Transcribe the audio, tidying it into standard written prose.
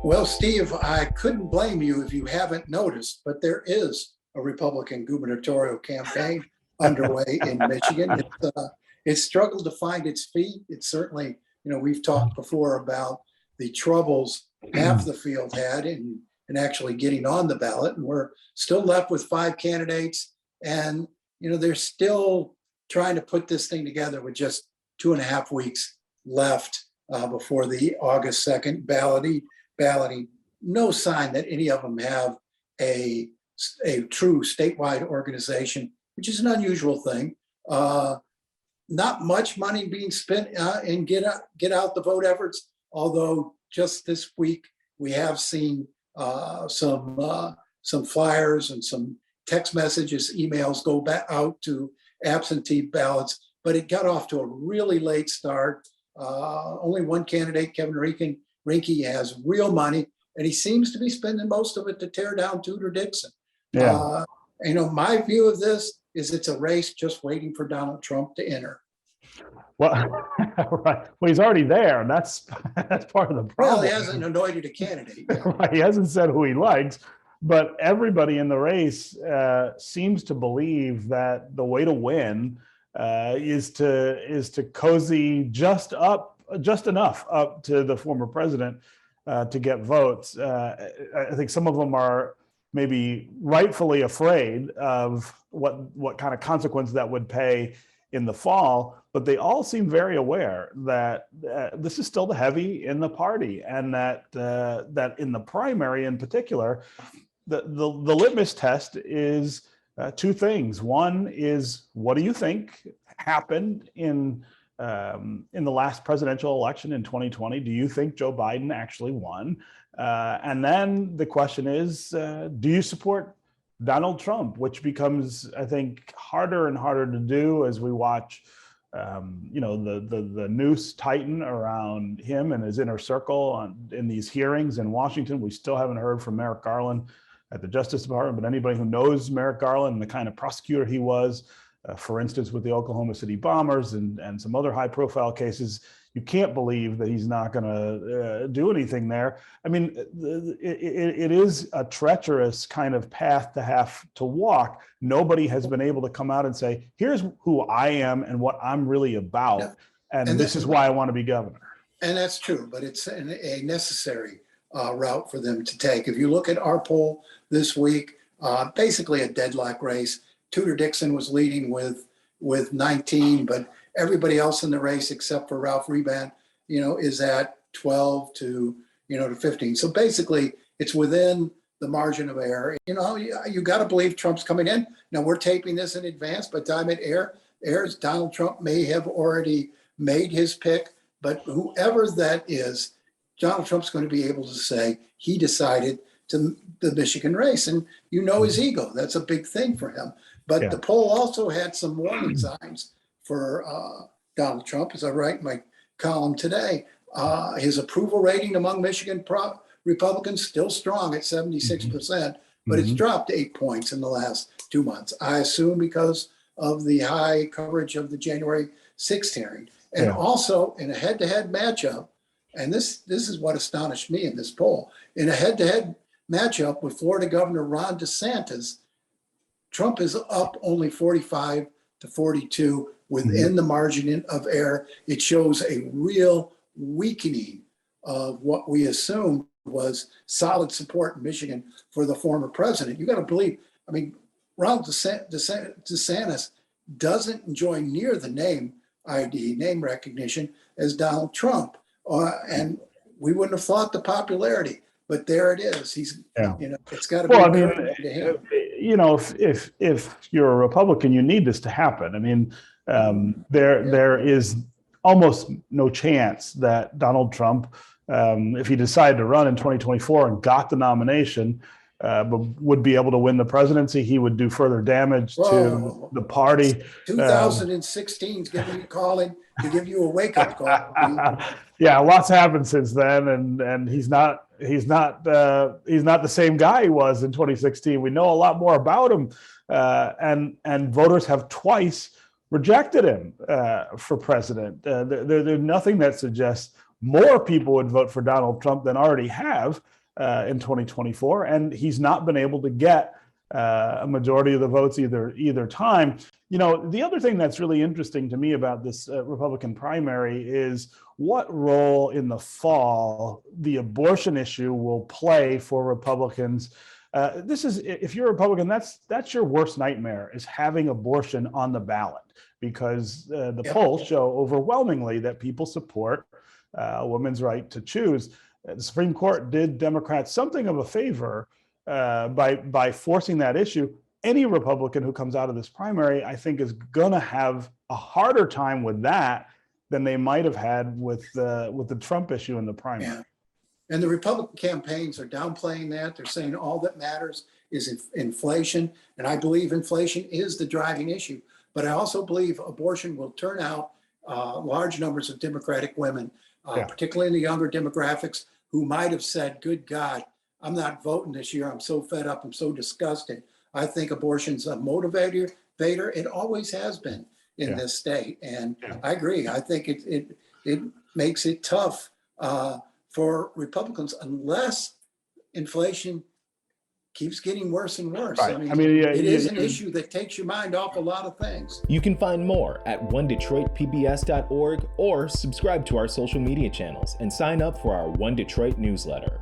Well, Steve, I couldn't blame you if you haven't noticed, but there is a Republican gubernatorial campaign underway in Michigan. It's struggled to find its feet. It's certainly, we've talked before about the troubles half the field had in actually getting on the ballot, and we're still left with 5 candidates. And, they're still trying to put this thing together with just 2.5 weeks left before the August 2nd balloting. No sign that any of them have a true statewide organization, which is an unusual thing. Not much money being spent in get out the vote efforts, although just this week we have seen some flyers and some text messages, emails go back out to absentee ballots, but it got off to a really late start. Only one candidate, Kevin Rinke, has real money, and he seems to be spending most of it to tear down Tudor Dixon. Yeah. My view of this is it's a race just waiting for Donald Trump to enter. Well, right. Well, he's already there, and that's part of the problem. Well, he hasn't anointed a candidate yet. Right. He hasn't said who he likes, but everybody in the race seems to believe that the way to win is to cozy just enough up to the former president to get votes. I think some of them are maybe rightfully afraid of what kind of consequence that would pay in the fall, but they all seem very aware that this is still the heavy in the party, and that in the primary in particular, the litmus test is 2 things. One is, what do you think happened in the last presidential election in 2020? Do you think Joe Biden actually won? And then the question is, do you support Donald Trump, which becomes, I think, harder and harder to do as we watch, the noose tighten around him and his inner circle in these hearings in Washington. We still haven't heard from Merrick Garland at the Justice Department, but anybody who knows Merrick Garland and the kind of prosecutor he was, for instance, with the Oklahoma City bombers and some other high-profile cases, you can't believe that he's not going to do anything there. I mean, it is a treacherous kind of path to have to walk. Nobody has been able to come out and say, here's who I am and what I'm really about, yeah. and this is why I want to be governor. And that's true, but it's a necessary route for them to take. If you look at our poll this week, basically a deadlock race. Tudor Dixon was leading with 19, but everybody else in the race except for Ralph Reban, is at 12 to 15. So basically, it's within the margin of error. You got to believe Trump's coming in. Now, we're taping this in advance, but time it airs, Donald Trump may have already made his pick, but whoever that is, Donald Trump's going to be able to say he decided to the Michigan race, and his ego. That's a big thing for him. But yeah. The poll also had some warning signs for Donald Trump, as I write in my column today. His approval rating among Michigan Republicans still strong at 76%, but it's dropped 8 points in the last 2 months. I assume because of the high coverage of the January 6th hearing. And also in a head-to-head matchup, and this is what astonished me in this poll, in a head-to-head matchup with Florida Governor Ron DeSantis, Trump is up only 45 to 42 within the margin of error. It shows a real weakening of what we assumed was solid support in Michigan for the former president. You got to believe, Ron DeSantis doesn't enjoy near the name recognition as Donald Trump. And we wouldn't have thought the popularity, but there it is. He's, it's got to be to him. If you're a Republican, you need this to happen. There is almost no chance that Donald Trump, if he decided to run in 2024 and got the nomination, would be able to win the presidency. He would do further damage to the party. 2016 is going to be calling to give you a wake-up call. Yeah, lots happened since then, and he's not the same guy he was in 2016. We know a lot more about him, and voters have twice rejected him for president. There's nothing that suggests more people would vote for Donald Trump than already have in 2024, and he's not been able to get a majority of the votes either time. You know, the other thing that's really interesting to me about this Republican primary is what role in the fall the abortion issue will play for Republicans. This is, if you're a Republican, that's your worst nightmare, is having abortion on the ballot, because the polls show overwhelmingly that people support a woman's right to choose. The Supreme Court did Democrats something of a favor by forcing that issue. Any Republican who comes out of this primary, I think, is going to have a harder time with that than they might have had with the Trump issue in the primary. Yeah. And the Republican campaigns are downplaying that. They're saying all that matters is inflation. And I believe inflation is the driving issue. But I also believe abortion will turn out large numbers of Democratic women, particularly in the younger demographics, who might have said, good God, I'm not voting this year. I'm so fed up. I'm so disgusted. I think abortion's a motivator. It always has been in this state. And I agree. I think it makes it tough for Republicans unless inflation keeps getting worse and worse. Right. It is an issue that takes your mind off a lot of things. You can find more at onedetroitpbs.org or subscribe to our social media channels and sign up for our One Detroit newsletter.